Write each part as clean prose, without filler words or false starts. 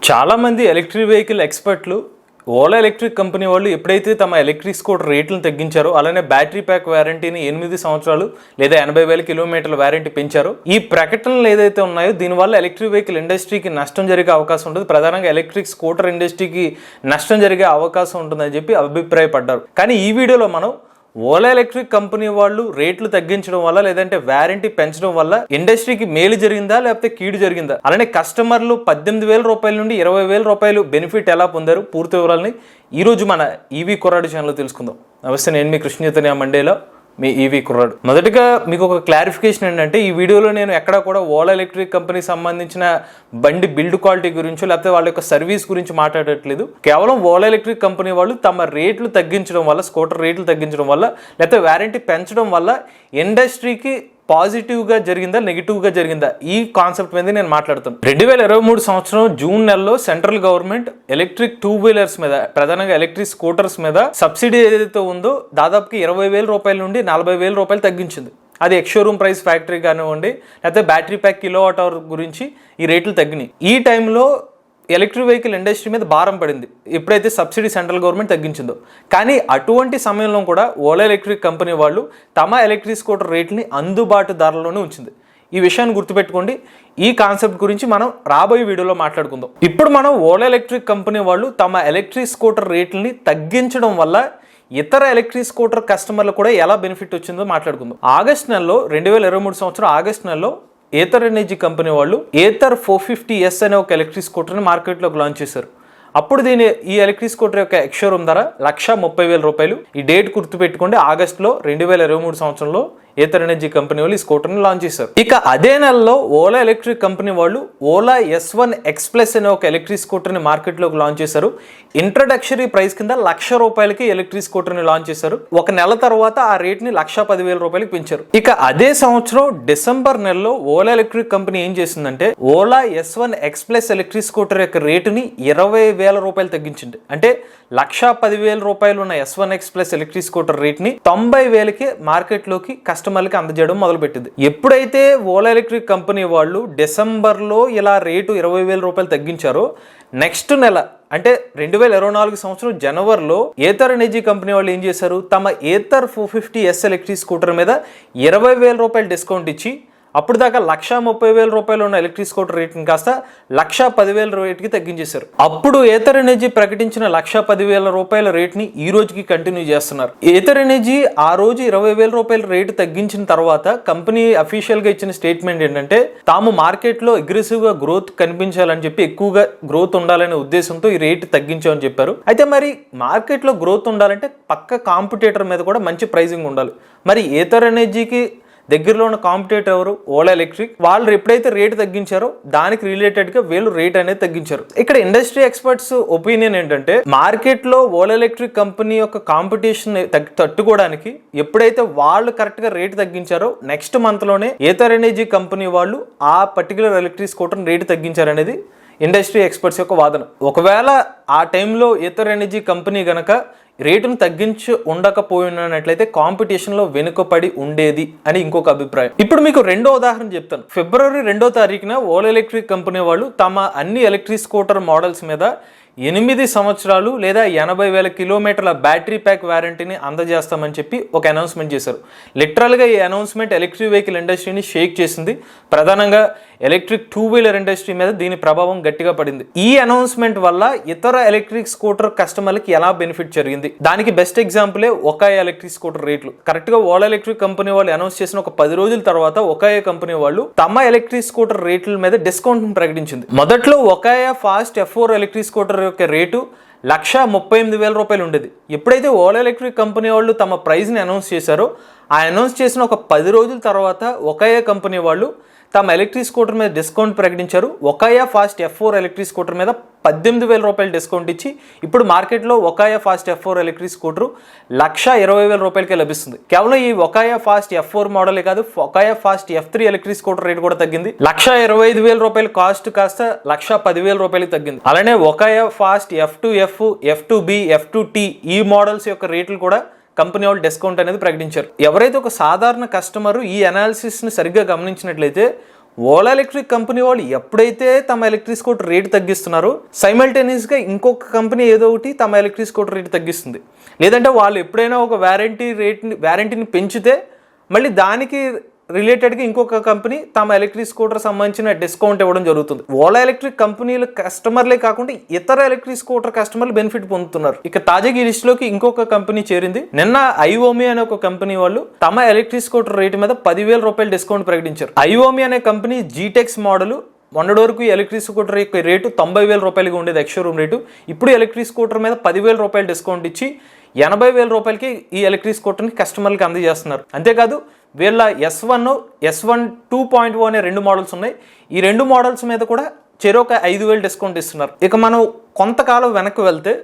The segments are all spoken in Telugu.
చాలా మంది ఎలక్ట్రిక్ వెహికల్ ఎక్స్పర్ట్లు ఓలా ఎలక్ట్రిక్ కంపెనీ వాళ్ళు ఎప్పుడైతే తమ ఎలక్ట్రిక్ స్కూటర్ రేట్లను తగ్గించారో, అలానే బ్యాటరీ ప్యాక్ వారంటీని 8 సంవత్సరాలు లేదా 80,000 కిలోమీటర్ల వారంటీ పెంచారో, ఈ ప్రకటనలు ఏదైతే ఉన్నాయో దీనివల్ల ఎలక్ట్రిక్ వెహికల్ ఇండస్ట్రీకి నష్టం జరిగే అవకాశం ఉంటుంది. ప్రధానంగా ఎలక్ట్రిక్ స్కూటర్ ఇండస్ట్రీకి నష్టం జరిగే అవకాశం ఉంటుందని చెప్పి అభిప్రాయపడ్డారు. కానీ ఈ వీడియోలో మనం ఓలా ఎలక్ట్రిక్ కంపెనీ వాళ్ళు రేట్లు తగ్గించడం వల్ల లేదంటే వారంటీ పెంచడం వల్ల ఇండస్ట్రీకి మేలు జరిగిందా లేకపోతే కీడు జరిగిందా, అలానే కస్టమర్లు 18,000 రూపాయల నుండి 20,000 రూపాయలు బెనిఫిట్ ఎలా పొందారు, పూర్తి వివరాలని ఈరోజు మన ఈవీ కుర్రాడు ఛానల్లో తెలుసుకుందాం. నమస్తే, నేను మీ కృష్ణ చైతన్య మండేలో మీ ఈవీ కుర్రాడు. మొదటగా మీకు ఒక క్లారిఫికేషన్ ఏంటంటే, ఈ వీడియోలో నేను ఎక్కడా కూడా ఓలా ఎలక్ట్రిక్ కంపెనీకి సంబంధించిన బండి బిల్డ్ క్వాలిటీ గురించో లేకపోతే వాళ్ళ యొక్క సర్వీస్ గురించి మాట్లాడట్లేదు. కేవలం ఓలా ఎలక్ట్రిక్ కంపెనీ వాళ్ళు తమ రేట్లు తగ్గించడం వల్ల, స్కూటర్ రేట్లు తగ్గించడం వల్ల లేకపోతే వారంటీ పెంచడం వల్ల ఇండస్ట్రీకి పాజిటివ్గా జరిగిందా నెగిటివ్గా జరిగిందా, ఈ కాన్సెప్ట్ మీద నేను మాట్లాడుతాను. 2023 సంవత్సరం జూన్ నెలలో సెంట్రల్ గవర్నమెంట్ ఎలక్ట్రిక్ 2 వీలర్స్ మీద, ప్రధానంగా ఎలక్ట్రిక్ స్కూటర్స్ మీద సబ్సిడీ ఏదైతే ఉందో దాదాపుకి 20,000 రూపాయల నుండి 40,000 రూపాయలు తగ్గించింది. అది ఎక్స్షోరూమ్ ప్రైస్ ఫ్యాక్టరీ కానివ్వండి లేకపోతే బ్యాటరీ ప్యాక్ కిలోవాట్ అవర్ గురించి ఈ రేట్లు తగ్గినాయి. ఈ టైంలో ఎలక్ట్రిక్ వెహికల్ ఇండస్ట్రీ మీద భారం పడింది ఎప్పుడైతే సబ్సిడీ సెంట్రల్ గవర్నమెంట్ తగ్గించిందో. కానీ అటువంటి సమయంలో కూడా ఓలా ఎలక్ట్రిక్ కంపెనీ వాళ్ళు తమ ఎలక్ట్రిక్ స్కూటర్ రేట్ని అందుబాటు ధరలోనే ఉంచింది. ఈ విషయాన్ని గుర్తుపెట్టుకోండి. ఈ కాన్సెప్ట్ గురించి మనం రాబోయే వీడియోలో మాట్లాడుకుందాం. ఇప్పుడు మనం ఓలా ఎలక్ట్రిక్ కంపెనీ వాళ్ళు తమ ఎలక్ట్రిక్ స్కూటర్ రేట్లని తగ్గించడం వల్ల ఇతర ఎలక్ట్రిక్ స్కూటర్ కస్టమర్లు కూడా ఎలా బెనిఫిట్ వచ్చిందో మాట్లాడుకుందాం. ఆగస్ట్ నెలలో 2023 సంవత్సరం ఆగస్ట్ నెలలో ఏథర్ ఎనర్జీ కంపెనీ వాళ్ళు ఏథర్ 450S అనే ఒక ఎలక్ట్రిక్ స్కూటర్ని మార్కెట్లోకి లాంచ్ చేశారు. అప్పుడు ఈ ఎలక్ట్రిక్ స్కూటర్ యొక్క ఎక్స్షోరూమ్ ధర 1,30,000 రూపాయలు. ఈ డేట్ గుర్తుపెట్టుకోండి, ఆగస్టులో 2023 సంవత్సరంలో ఏథర్ ఎనర్జీ కంపెనీ వాళ్ళు ఈ స్కూటర్ని లాంచ్ చేశారు. ఇక అదే నెలలో ఓలా ఎలక్ట్రిక్ కంపెనీ వాళ్ళు ఓలా S1 ఎక్స్ప్రెస్ అనే ఒక ఎలక్ట్రిక్ స్కూటర్ని మార్కెట్లోకి లాంచ్ చేశారు. ఇంట్రడక్షరీ ప్రైస్ కింద 1,00,000 రూపాయలకి ఎలక్ట్రిక్ స్కూటర్ని లాంచ్ చేశారు. ఒక నెల తర్వాత ఆ రేట్ని 1,10,000 రూపాయలకి పెంచారు. ఇక అదే సంవత్సరం డిసెంబర్ నెలలో ఓలా ఎలక్ట్రిక్ కంపెనీ ఏం చేసిందంటే Ola S1 express electric scooter యొక్క రేటుని 20,000 రూపాయలు తగ్గించింది. అంటే 1,10,000 రూపాయలు ఉన్న S1 ఎక్స్ప్రెస్ ఎలక్ట్రిక్ స్కూటర్ రేట్ని 90,000కి మార్కెట్లోకి కస్టమర్లకి అందజేయడం మొదలుపెట్టింది. ఎప్పుడైతే ఓలా ఎలక్ట్రిక్ కంపెనీ వాళ్ళు డిసెంబర్లో ఇలా రేటు 20,000 రూపాయలు తగ్గించారో, నెక్స్ట్ నెల అంటే 2024 సంవత్సరం జనవరిలో ఏథర్ ఎనర్జీ కంపెనీ వాళ్ళు ఏం చేశారు, తమ ఏథర్ 450S ఎలక్ట్రిక్ స్కూటర్ మీద 20,000 రూపాయలు డిస్కౌంట్ ఇచ్చి అప్పుడు దాకా 1,30,000 రూపాయలు ఉన్న ఎలక్ట్రిక్ స్కూటర్ రేట్ని కాస్త 1,10,000 రేట్కి తగ్గించేశారు. అప్పుడు ఏథర్ ఎనర్జీ ప్రకటించిన 1,10,000 రూపాయల రేట్ని ఈ రోజుకి కంటిన్యూ చేస్తున్నారు. ఏథర్ ఎనర్జీ ఆ రోజు 20,000 రూపాయల రేటు తగ్గించిన తర్వాత కంపెనీ అఫీషియల్గా ఇచ్చిన స్టేట్మెంట్ ఏంటంటే, తాము మార్కెట్లో అగ్రెసివ్గా గ్రోత్ కనిపించాలని చెప్పి, ఎక్కువగా గ్రోత్ ఉండాలనే ఉద్దేశంతో ఈ రేటు తగ్గించామని చెప్పారు. అయితే మరి మార్కెట్లో గ్రోత్ ఉండాలంటే పక్క కాంపిటేటర్ మీద కూడా మంచి ప్రైజింగ్ ఉండాలి. మరి ఏథర్ ఎనర్జీకి దగ్గరలో ఉన్న కాంపిటేటర్ ఎవరు? ఓలా ఎలక్ట్రిక్. వాళ్ళు ఎప్పుడైతే రేటు తగ్గించారో దానికి రిలేటెడ్గా వీళ్ళు రేట్ అనేది తగ్గించారు. ఇక్కడ ఇండస్ట్రీ ఎక్స్పర్ట్స్ ఒపీనియన్ ఏంటంటే, మార్కెట్లో ఓలా ఎలక్ట్రిక్ కంపెనీ యొక్క కాంపిటీషన్ తట్టుకోవడానికి ఎప్పుడైతే వాళ్ళు కరెక్ట్గా రేటు తగ్గించారో నెక్స్ట్ మంత్లోనే ఏథర్ ఎనర్జీ కంపెనీ వాళ్ళు ఆ పర్టికులర్ ఎలక్ట్రిక్ స్కూటర్ రేటు తగ్గించారనేది ఇండస్ట్రీ ఎక్స్పర్ట్స్ యొక్క వాదన. ఒకవేళ ఆ టైంలో ఏథర్ ఎనర్జీ కంపెనీ గనక రేటును తగ్గించి ఉండకపోయినట్లయితే కాంపిటీషన్లో వెనుకపడి ఉండేది అని ఇంకొక అభిప్రాయం. ఇప్పుడు మీకు రెండో ఉదాహరణ చెప్తాను. ఫిబ్రవరి 2వ తారీఖున ఓలా ఎలక్ట్రిక్ కంపెనీ వాళ్ళు తమ అన్ని ఎలక్ట్రిక్ స్కూటర్ మోడల్స్ మీద 8 సంవత్సరాలు లేదా 80,000 కిలోమీటర్ల బ్యాటరీ ప్యాక్ వారంటీని అందజేస్తామని చెప్పి ఒక అనౌన్స్మెంట్ చేశారు. లిటరల్గా ఈ అనౌన్స్మెంట్ ఎలక్ట్రిక్ వెహికల్ ఇండస్ట్రీని షేక్ చేసింది. ప్రధానంగా ఎలక్ట్రిక్ 2 వీలర్ ఇండస్ట్రీ మీద దీని ప్రభావం గట్టిగా పడింది. ఈ అనౌన్స్మెంట్ వల్ల ఇతర ఎలక్ట్రిక్ స్కూటర్ కస్టమర్లకి ఎలా బెనిఫిట్ జరిగింది, దానికి బెస్ట్ ఎగ్జాంపులే ఒకాయా ఎలక్ట్రిక్ స్కూటర్ రేట్లు. కరెక్ట్గా ఓలా ఎలక్ట్రిక్ కంపెనీ వాళ్ళు అనౌన్స్ చేసిన ఒక 10 రోజుల తర్వాత ఒకాయా కంపెనీ వాళ్ళు తమ ఎలక్ట్రిక్ స్కూటర్ రేట్ల మీద డిస్కౌంట్ ప్రకటించింది. మొదట్లో ఒకాయా ఫాస్ట్ F4 ఎలక్ట్రిక్ స్కూటర్ యొక్క రేటు 1,38,000 రూపాయలు ఉండేది. ఎప్పుడైతే ఓలా ఎలక్ట్రిక్ కంపెనీ వాళ్ళు తమ ప్రైస్ని అనౌన్స్ చేశారో, ఆ అనౌన్స్ చేసిన ఒక 10 రోజుల తర్వాత ఒకాయా కంపెనీ వాళ్ళు తమ ఎలక్ట్రిక్ స్కూటర్ మీద డిస్కౌంట్ ప్రకటించారు. ఒకాయా ఫాస్ట్ F4 ఎలక్ట్రిక్ స్కూటర్ మీద 18,000 రూపాయలు డిస్కౌంట్ ఇచ్చి ఇప్పుడు మార్కెట్లో ఒకాయా ఫాస్ట్ F4 ఎలక్ట్రిక్ స్కూటర్ 1,20,000 రూపాయలకే లభిస్తుంది. కేవలం ఈ ఒకాయా ఫాస్ట్ F4 మోడలే కాదు, Okaya fast F3 electric scooter rate కూడా తగ్గింది. 1,25,000 రూపాయలు కాస్ట్ కాస్త 1,10,000 రూపాయలకి తగ్గింది. అలానే ఒకాయా ఫాస్ట్ F2F, F2B, F2T ఈ మోడల్స్ యొక్క రేట్లు కూడా కంపెనీ వాళ్ళు డిస్కౌంట్ అనేది ప్రకటించారు. ఎవరైతే ఒక సాధారణ కస్టమర్ ఈ అనాలిసిస్ని సరిగ్గా గమనించినట్లయితే ఓలా ఎలక్ట్రిక్ కంపెనీ వాళ్ళు ఎప్పుడైతే తమ ఎలక్ట్రిక్ స్కూటర్ రేటు తగ్గిస్తున్నారో సైమల్టేనియస్గా ఇంకొక కంపెనీ ఏదో ఒకటి తమ ఎలక్ట్రిక్ స్కూటర్ రేటు తగ్గిస్తుంది. లేదంటే వాళ్ళు ఎప్పుడైనా ఒక వ్యారంటీని పెంచితే మళ్ళీ దానికి రిలేటెడ్గా ఇంకొక కంపెనీ తమ ఎలక్ట్రిక్ స్కూటర్ సంబంధించిన డిస్కౌంట్ ఇవ్వడం జరుగుతుంది. ఓలా ఎలక్ట్రిక్ కంపెనీల కస్టమర్లే కాకుండా ఇతర ఎలక్ట్రిక్ స్కూటర్ కస్టమర్లు బెనిఫిట్ పొందుతున్నారు. ఇక తాజాగా ఈ లిస్ట్ లోకి ఇంకొక కంపెనీ చేరింది. నిన్న ఐఓమి అనే ఒక కంపెనీ వాళ్ళు తమ ఎలక్ట్రిక్ స్కూటర్ రేటు మీద 10,000 రూపాయలు డిస్కౌంట్ ప్రకటించారు. ఐఓమి అనే కంపెనీ జీటెక్స్ మోడల్ మొన్నటి వరకు ఎలక్ట్రిక్ స్కూటర్ యొక్క రేటు 90,000 రూపాయలుగా ఉండేది ఎక్స్ షోరూమ్ రేటు. ఇప్పుడు ఎలక్ట్రిక్ స్కూటర్ మీద 10,000 రూపాయలు డిస్కౌంట్ ఇచ్చి 80,000 రూపాయలకి ఈ ఎలక్ట్రిక్ స్కూటర్ని కస్టమర్లకి అందజేస్తున్నారు. అంతేకాదు వీళ్ళ S1 2.0 అనే 2 మోడల్స్ ఉన్నాయి. ఈ 2 మోడల్స్ మీద కూడా చెరొక 5,000 డిస్కౌంట్ ఇస్తున్నారు. ఇక మనం కొంతకాలం వెనక్కి వెళ్తే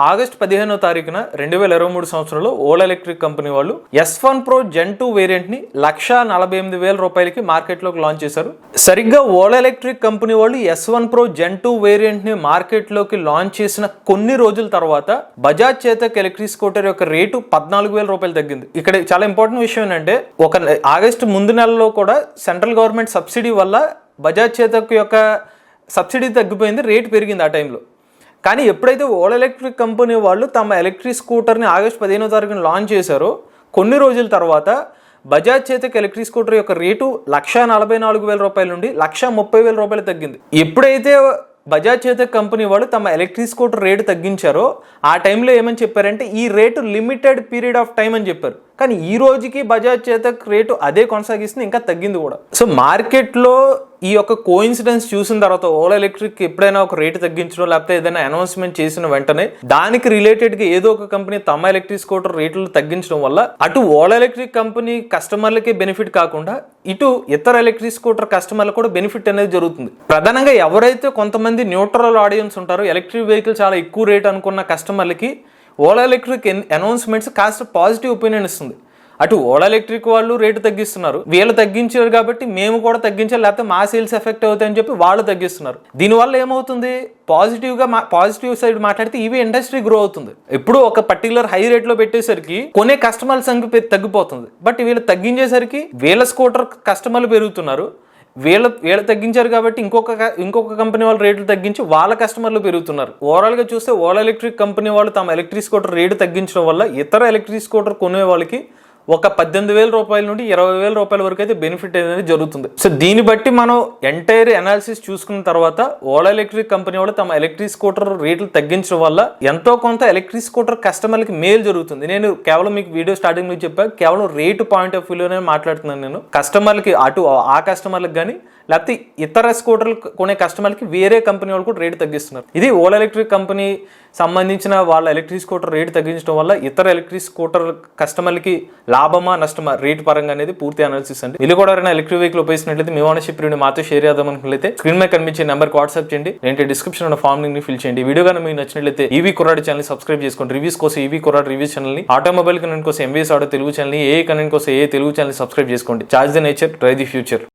ఆగస్టు 15వ తారీఖున 2023 సంవత్సరంలో ఓలా ఎలక్ట్రిక్ కంపెనీ వాళ్ళు S1 Pro Gen 2 వేరియంట్ని 1,48,000 రూపాయలకి మార్కెట్లోకి లాంచ్ చేశారు. సరిగ్గా ఓలా ఎలక్ట్రిక్ కంపెనీ వాళ్ళు S1 Pro Gen 2 వేరియంట్ని మార్కెట్లోకి లాంచ్ చేసిన కొన్ని రోజుల తర్వాత బజాజ్ చేతక్ ఎలక్ట్రిక్ స్కూటర్ యొక్క రేటు 14,000 రూపాయలు తగ్గింది. ఇక్కడ చాలా ఇంపార్టెంట్ విషయం ఏంటంటే ఆగస్టు ముందు నెలలో కూడా సెంట్రల్ గవర్నమెంట్ సబ్సిడీ వల్ల బజాజ్ చేతక్ యొక్క సబ్సిడీ తగ్గిపోయింది, రేటు పెరిగింది ఆ టైంలో. కానీ ఎప్పుడైతే ఓలా ఎలక్ట్రిక్ కంపెనీ వాళ్ళు తమ ఎలక్ట్రిక్ స్కూటర్ని ఆగస్టు 15వ తారీఖున లాంచ్ చేశారో కొన్ని రోజుల తర్వాత బజాజ్ చేతక్ ఎలక్ట్రిక్ స్కూటర్ యొక్క రేటు 1,44,000 రూపాయల నుండి 1,30,000 రూపాయలు తగ్గింది. ఎప్పుడైతే బజాజ్ చేతక్ కంపెనీ వాళ్ళు తమ ఎలక్ట్రిక్ స్కూటర్ రేటు తగ్గించారో ఆ టైంలో ఏమని చెప్పారంటే ఈ rate limited period of time అని చెప్పారు. కానీ ఈ రోజుకి బజాజ్ చేతక్ రేటు అదే కొనసాగిస్తుంది, ఇంకా తగ్గింది కూడా. సో మార్కెట్లో ఈ యొక్క కోఇన్సిడెన్స్ చూసిన తర్వాత ఓలా ఎలక్ట్రిక్ ఎప్పుడైనా ఒక రేటు తగ్గించడం లేకపోతే ఏదైనా అనౌన్స్మెంట్ చేసిన వెంటనే దానికి రిలేటెడ్గా ఏదో ఒక కంపెనీ తమ ఎలక్ట్రిక్ స్కూటర్ రేట్లు తగ్గించడం వల్ల అటు ఓలా ఎలక్ట్రిక్ కంపెనీ కస్టమర్లకే బెనిఫిట్ కాకుండా ఇటు ఇతర ఎలక్ట్రిక్ స్కూటర్ కస్టమర్లకు కూడా బెనిఫిట్ అనేది జరుగుతుంది. ప్రధానంగా ఎవరైతే కొంతమంది న్యూట్రల్ ఆడియన్స్ ఉంటారో ఎలక్ట్రిక్ వెహికల్ చాలా ఎక్కువ రేట్ అనుకున్న కస్టమర్లకి ఓలా ఎలక్ట్రిక్ అనౌన్స్మెంట్స్ కాస్త పాజిటివ్ ఒపీనియన్ ఇస్తుంది. అటు ఓలా ఎలక్ట్రిక్ వాళ్ళు రేటు తగ్గిస్తున్నారు, వీళ్ళు తగ్గించారు కాబట్టి మేము కూడా తగ్గించాలి లేకపోతే మా సేల్స్ ఎఫెక్ట్ అవుతాయని చెప్పి వాళ్ళు తగ్గిస్తున్నారు. దీనివల్ల ఏమవుతుంది, పాజిటివ్ సైడ్ మాట్లాడితే ఇవి ఇండస్ట్రీ గ్రో అవుతుంది. ఇప్పుడు ఒక పర్టికులర్ హై రేట్లో పెట్టేసరికి కొనే కస్టమర్ల సంఖ్య తగ్గిపోతుంది. బట్ వీళ్ళు తగ్గించేసరికి వీళ్ళ స్కూటర్ కస్టమర్లు పెరుగుతున్నారు, వీళ్ళు తగ్గించారు కాబట్టి ఇంకొక కంపెనీ వాళ్ళు రేట్లు తగ్గించి వాళ్ళ కస్టమర్లు పెరుగుతున్నారు. ఓవరాల్ గా చూస్తే ఓలా ఎలక్ట్రిక్ కంపెనీ వాళ్ళు తమ ఎలక్ట్రిక్ స్కూటర్ రేటు తగ్గించడం వల్ల ఇతర ఎలక్ట్రిక్ స్కూటర్ కొనే వాళ్ళకి ఒక 18,000 రూపాయల నుండి 20,000 రూపాయల వరకు అయితే బెనిఫిట్ అనేది జరుగుతుంది. సో దీన్ని బట్టి మనం ఎంటైర్ అనాలిసిస్ చూసుకున్న తర్వాత ఓలా ఎలక్ట్రిక్ కంపెనీ వాళ్ళు తమ ఎలక్ట్రిక్ స్కూటర్ రేట్లు తగ్గించడం వల్ల ఎంతో కొంత ఎలక్ట్రిక్ స్కూటర్ కస్టమర్లకి మేలు జరుగుతుంది. నేను కేవలం మీకు వీడియో స్టార్టింగ్ లో చెప్పా, కేవలం రేటు పాయింట్ ఆఫ్ వ్యూలోనే మాట్లాడుతున్నాను. నేను కస్టమర్లకి అటు ఆ కస్టమర్లకు కానీ లేకపోతే ఇతర స్కూటర్లు కొనే కస్టమర్లకి వేరే కంపెనీ వాళ్ళు కూడా రేటు తగ్గిస్తున్నారు. ఇది ఓలా ఎలక్ట్రిక్ కంపెనీ సంబంధించిన వాళ్ళ ఎలక్ట్రిక్ స్కూటర్ రేటు తగ్గించడం వల్ల ఇతర ఎలక్ట్రిక్ స్కూటర్ కస్టమర్లకి లాభమా నష్టమా రేటు పరంగా అనేది పూర్తి అనాలిసిస్ అండి. ఇది కూడా ఎవరైనా ఎలక్ట్రిక్ వెహికల్ ఉపయోగించినట్లయితే మీ ఓనర్షిప్ రివ్యూ మాతో షేర్ చేద్దాం అనుకున్నట్లయితే స్క్రీన్ మీద కనిపించే నెంబర్కి వాట్సాప్ చేయండి, లేదంటే డిస్క్రిప్షన్ ఉన్న ఫామ్ ని ఫిల్ చేయండి. వీడియో కానీ మీకు నచ్చినట్లయితే ఈవీ కుర్రాడి ఛానల్ సబ్స్క్రైబ్ చేసుకోండి. రివ్యూస్ కోసం ఈవీ కుర్రాడి రివ్యూస్ ఛానల్ ని, ఆటోమొబైల్ కనెంట్ కోసం ఎంవీఎస్ ఆటో తెలుగు ఛానల్ ని, ఏ కనెంట్ కోసం ఏ తెలుగు ఛానల్ సబ్స్క్రైబ్ చేసుకోండి. Charge the nature, drive the future.